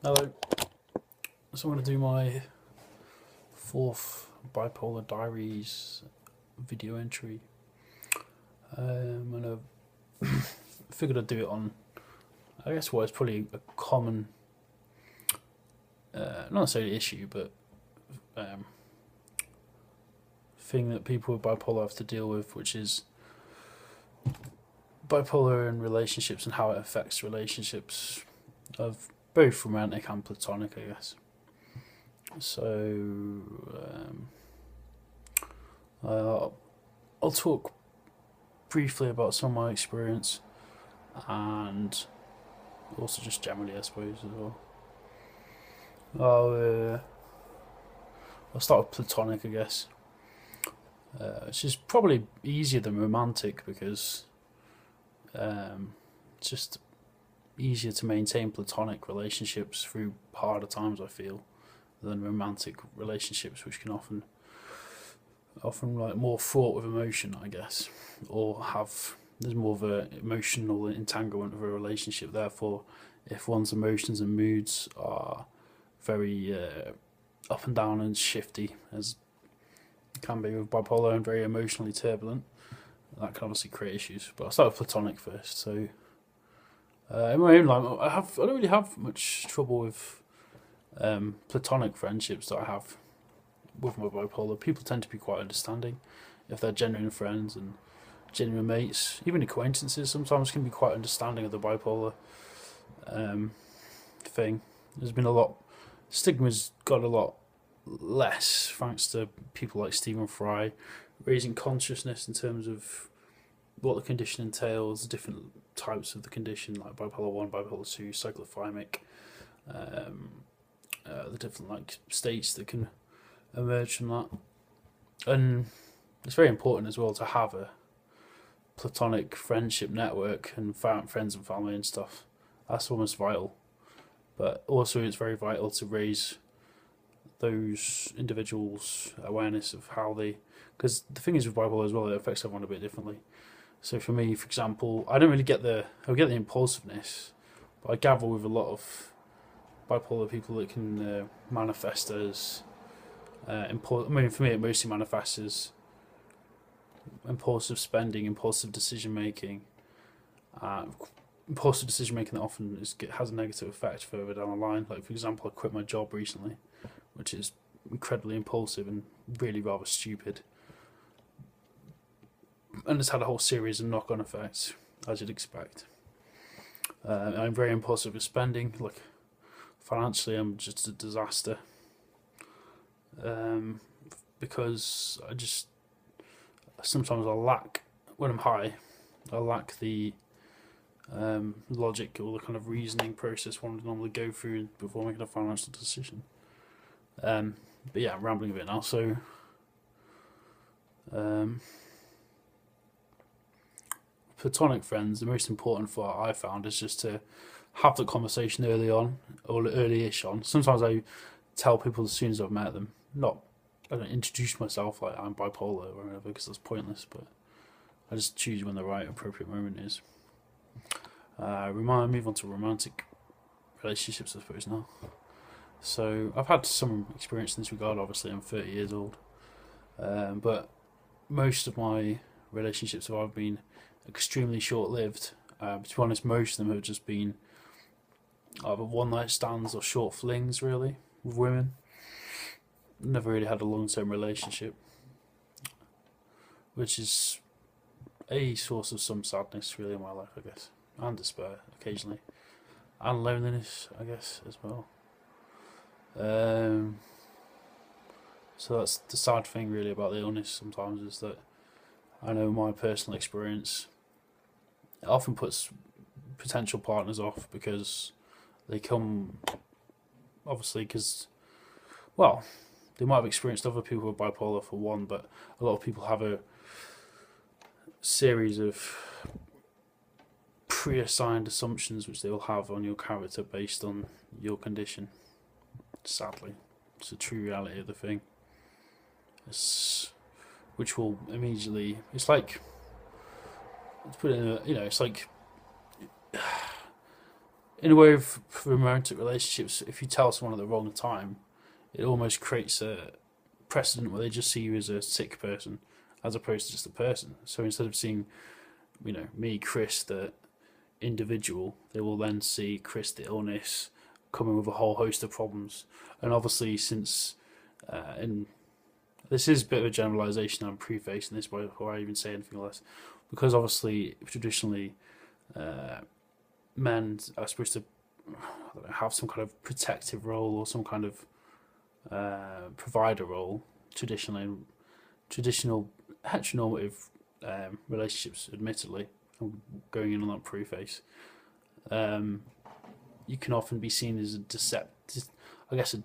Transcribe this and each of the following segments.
Hello. So I'm going to do my fourth Bipolar Diaries video entry. And I figured I'd do it on, I guess, what is probably a common, not necessarily issue, but um, thing that people with bipolar have to deal with, which is bipolar and relationships and how it affects relationships of both romantic and platonic, I guess. So uh, I'll talk briefly about some of my experience and also just generally, I suppose, as well. I'll, uh, I'll start with platonic, I guess. It's just probably easier than romantic because it's just easier to maintain platonic relationships through harder times, I feel, than romantic relationships, which can often like more fraught with emotion, I guess, or have there's more of a emotional entanglement of a relationship. Therefore, if one's emotions and moods are very up and down and shifty, as can be with bipolar, and very emotionally turbulent, that can obviously create issues. But I'll start with platonic first. So in my own life, I don't really have much trouble with platonic friendships that I have with my bipolar. People tend to be quite understanding if they're genuine friends and genuine mates. Even acquaintances sometimes can be quite understanding of the bipolar um, thing. There's been a lot, stigma's got a lot less thanks to people like Stephen Fry raising consciousness in terms of what the condition entails, the different types of the condition, like bipolar 1, bipolar 2, cyclothymic, um, the different like states that can emerge from that. And it's very important as well to have a platonic friendship network and friends and family and stuff. That's almost vital. But also, it's very vital to raise those individuals' awareness of how they. Because the thing is with bipolar as well, it affects everyone a bit differently. So for me, for example, I don't really get I get the impulsiveness, but I gather with a lot of bipolar people that can manifest as I mean, for me, it mostly manifests as impulsive spending, impulsive decision making, uh, impulsive decision making that often has a negative effect further down the line. Like for example, I quit my job recently, which is incredibly impulsive and really rather stupid, and it's had a whole series of knock-on effects, as you'd expect. I'm very impulsive with spending. Like financially, I'm just a disaster um, because I just sometimes I lack when I'm high. I lack the logic or the kind of reasoning process one would normally go through before making a financial decision. But yeah, I'm rambling a bit now. So um, platonic friends, the most important for I found is just to have the conversation early on or early-ish on. Sometimes I tell people as soon as I've met them. I don't introduce myself like I'm bipolar or whatever because that's pointless. But I just choose when the right appropriate moment is. Move on to romantic relationships, I suppose now. So I've had some experience in this regard. Obviously, I'm 30 years old, but most of my relationships have either been extremely short-lived. To be honest, most of them have just been either one-night stands or short flings, really, with women. Never really had a long-term relationship, which is a source of some sadness, really, in my life, I guess, and despair occasionally, and loneliness, I guess, as well. Um, so that's the sad thing, really, about the illness. Sometimes is that I know my personal experience. It often puts potential partners off because they come, obviously, because well, they might have experienced other people with bipolar for one, but a lot of people have a series of pre-assigned assumptions which they will have on your character based on your condition. Sadly, it's a true reality of the thing. It's, which will immediately. It's like to put it in a, it's like in a way, for romantic relationships, if you tell someone at the wrong time, it almost creates a precedent where they just see you as a sick person as opposed to just a person. So instead of seeing, me, Chris, the individual, they will then see Chris, the illness, coming with a whole host of problems. And obviously, since in this is a bit of a generalisation, I'm prefacing this before I even say anything else, because obviously, traditionally, men are supposed to have some kind of protective role or some kind of provider role. Traditional heteronormative relationships, admittedly, I'm going in on that preface. You can often be seen as defective. That's the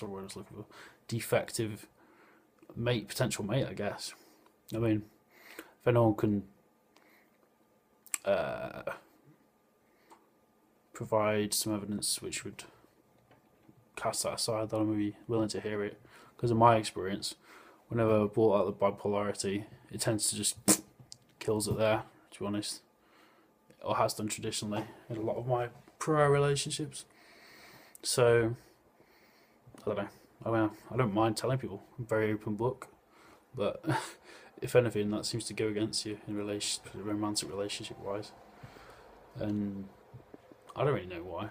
word I was looking for. Defective mate, potential mate, I guess. I mean, if anyone can provide some evidence which would cast that aside, then I'm be willing to hear it. Because in my experience, whenever I brought out the bipolarity, it tends to just kills it there, to be honest. Or has done traditionally in a lot of my prior relationships. So, I don't know. I mean, I don't mind telling people. I'm a very open book. But if anything, that seems to go against you in romantic relationship wise. And I don't really know why.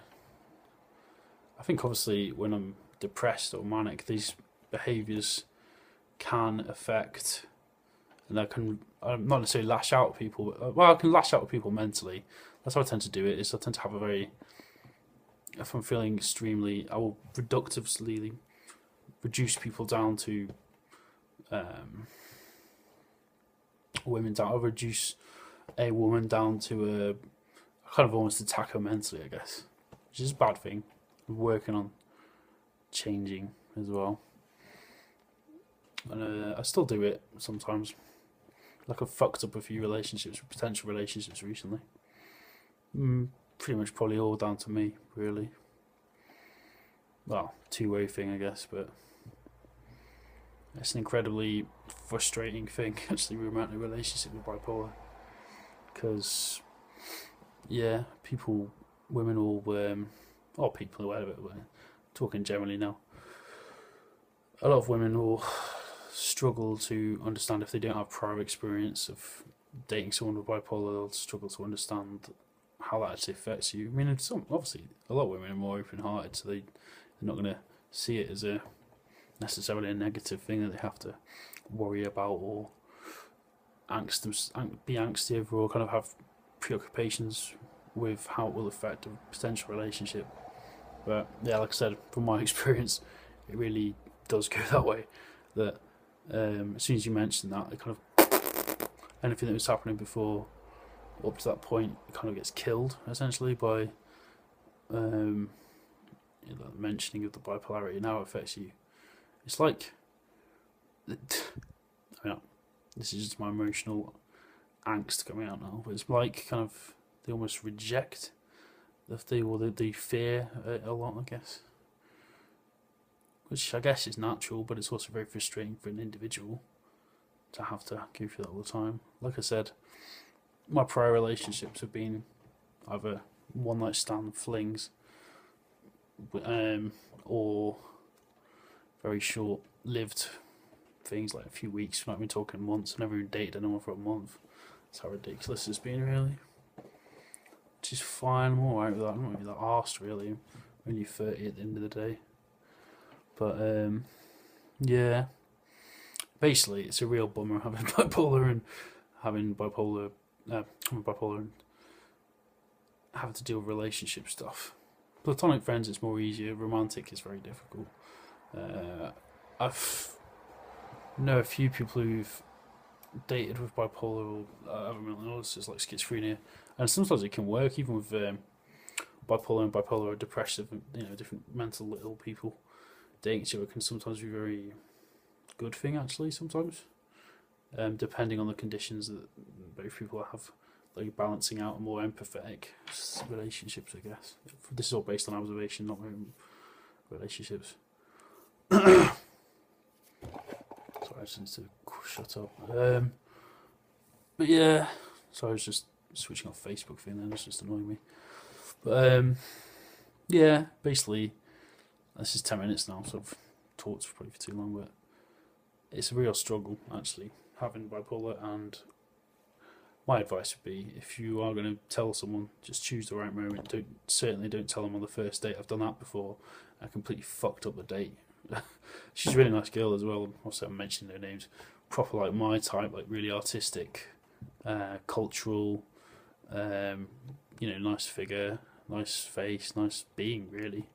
I think obviously when I'm depressed or manic, these behaviours can affect, and I'm not necessarily lash out at people, but, I can lash out at people mentally. That's how I tend to do it, is I tend to have if I'm feeling extremely, I will reductively reduce people down to, I'll reduce a woman down to a kind of almost attack her mentally, I guess, which is a bad thing. I'm working on changing as well. And I still do it sometimes. Like I've fucked up a few potential relationships recently. Pretty much probably all down to me, really. Well, two-way thing, I guess, but it's an incredibly frustrating thing, actually, romantic relationship with bipolar. Because, yeah, women or people, whatever, we're talking generally now. A lot of women will struggle to understand if they don't have prior experience of dating someone with bipolar. They'll struggle to understand how that actually affects you. I mean, obviously, a lot of women are more open-hearted, so they're not going to see it as necessarily a negative thing that they have to worry about or be angsty over, or kind of have preoccupations with how it will affect a potential relationship. But yeah, like I said, from my experience, it really does go that way. That as soon as you mention that, it kind of anything that was happening before up to that point, it kind of gets killed essentially by the mentioning of the bipolarity. Now it affects you. It's like, I mean, this is just my emotional angst coming out now, but it's like kind of they almost reject they fear a lot, I guess. Which I guess is natural, but it's also very frustrating for an individual to have to go through that all the time. Like I said, my prior relationships have been either one night stand flings, or very short lived things like a few weeks. We've not been talking months. I've never even dated anyone for a month. That's how ridiculous it's been, really. Which is fine. I'm alright with that. I'm not really that arsed, really. I'm only 30 at the end of the day. But yeah, basically, it's a real bummer having bipolar and having to deal with relationship stuff. Platonic friends, it's more easier. Romantic is very difficult. I've know a few people who've dated with bipolar or other mental illnesses like schizophrenia, and sometimes it can work even with bipolar and bipolar or depressive, different mental ill people. Dating each other can sometimes be a very good thing, actually, sometimes, depending on the conditions that both people have, like balancing out more empathetic relationships, I guess. This is all based on observation, not relationships. Sorry, I just need to shut up. But yeah, so I was just switching off Facebook thing then, it's just annoying me. But yeah, basically, this is 10 minutes now, so I've talked probably for too long, but it's a real struggle actually having bipolar. And my advice would be, if you are going to tell someone, just choose the right moment. Certainly don't tell them on the first date. I've done that before. I completely fucked up the date. She's a really nice girl as well. Also, I'm mentioning their names. Proper like my type, like really artistic, cultural, nice figure, nice face, nice being, really.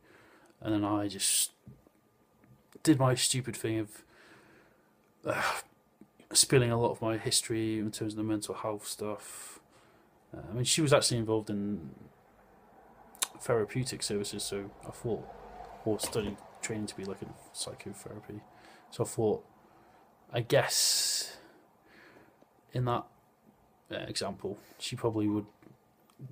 And then I just did my stupid thing of spilling a lot of my history in terms of the mental health stuff. I mean, she was actually involved in therapeutic services, so I thought, or studied training to be like in psychotherapy. So I thought, I guess, in that example, she probably would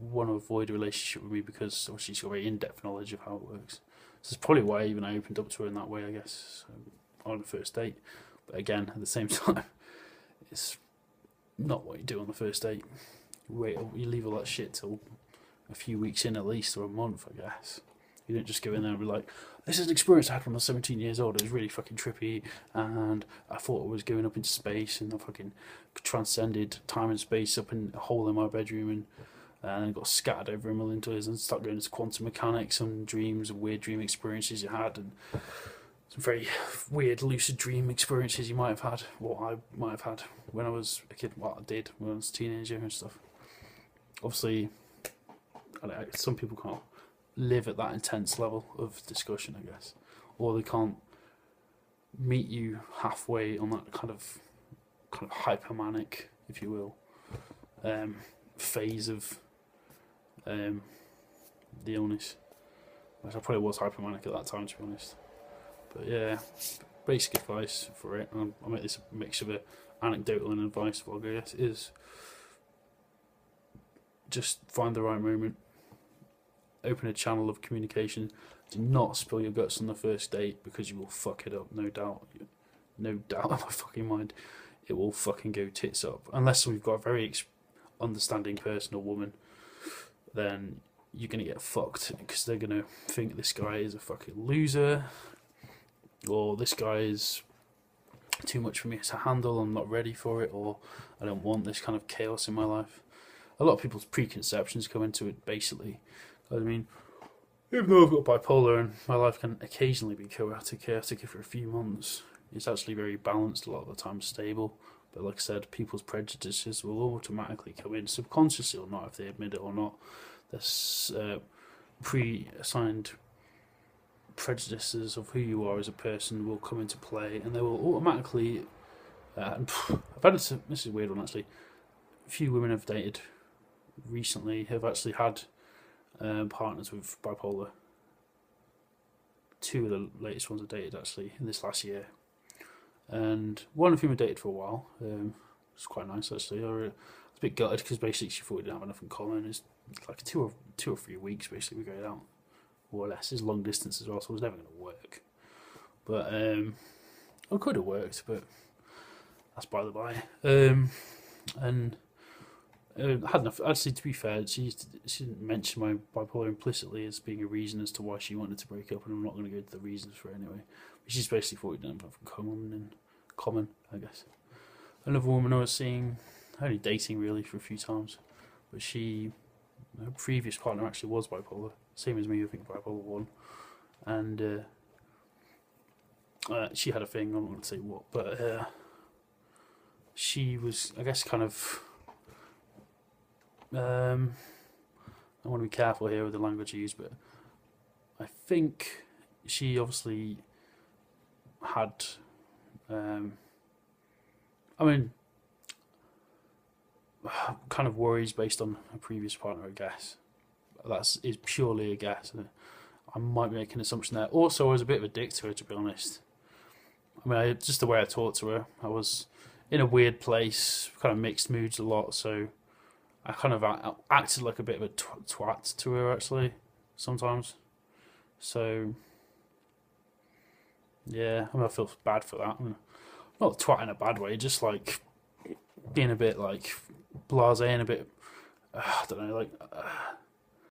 want to avoid a relationship with me because obviously she's got very in-depth knowledge of how it works. So that's probably why even I opened up to her in that way, I guess, on the first date. But again, at the same time, it's not what you do on the first date. You leave all that shit till a few weeks in at least, or a month, I guess. You don't just go in there and be like, this is an experience I had when I was 17 years old. It was really fucking trippy, and I thought I was going up into space, and I fucking transcended time and space up in a hole in my bedroom, and then got scattered over a million times, and start going into quantum mechanics and dreams and weird dream experiences you had, and some very weird lucid dream experiences you might have had, or I might have had when I was a kid. Well, I did when I was a teenager and stuff. Obviously, some people can't live at that intense level of discussion, I guess, or they can't meet you halfway on that kind of hypermanic, if you will, phase of the illness. Which I probably was hypermanic at that time, to be honest. But yeah, basic advice for it, and I'll make this a mix of anecdotal and advice vlog, I guess, is just find the right moment. Open a channel of communication. Do not spill your guts on the first date, because you will fuck it up, no doubt. No doubt in my fucking mind. It will fucking go tits up. Unless we've got a very understanding person or woman, then you're going to get fucked, because they're going to think this guy is a fucking loser, or this guy is too much for me to handle, I'm not ready for it, or I don't want this kind of chaos in my life. A lot of people's preconceptions come into it, basically. I mean, even though I've got bipolar and my life can occasionally be chaotic for a few months, it's actually very balanced, a lot of the time stable. But like I said, people's prejudices will automatically come in, subconsciously or not, if they admit it or not. There's pre-assigned prejudices of who you are as a person will come into play, and they will automatically... I've had this is a weird one, actually. A few women I've dated recently have actually had partners with bipolar. Two of the latest ones I dated, actually, in this last year. And one of whom I dated for a while. It's quite nice, actually. I was a bit gutted because basically she thought we didn't have enough in common. It's like two or 3 weeks, basically, we go out, more or less. It's long distance as well, so it was never going to work. But it could have worked, but that's by the by. And I had enough. Actually, to be fair, she didn't mention my bipolar implicitly as being a reason as to why she wanted to break up, and I'm not going to go into the reasons for it anyway. But she's basically thought we didn't have common, I guess. Another woman I was seeing, only dating really for a few times, but her previous partner actually was bipolar, same as me. I think bipolar 1, and she had a thing. I'm not going to say what, but she was, I guess, kind of. I want to be careful here with the language I use, but I think she obviously had, kind of worries based on a previous partner, I guess. That is purely a guess. I might be making an assumption there. Also, I was a bit of a dick to her, to be honest. I mean, just the way I talked to her, I was in a weird place, kind of mixed moods a lot, so I kind of acted like a bit of a twat to her, actually, sometimes. So, yeah, I feel bad for that. Not twat in a bad way, just like being a bit like blasé and a bit I don't know, like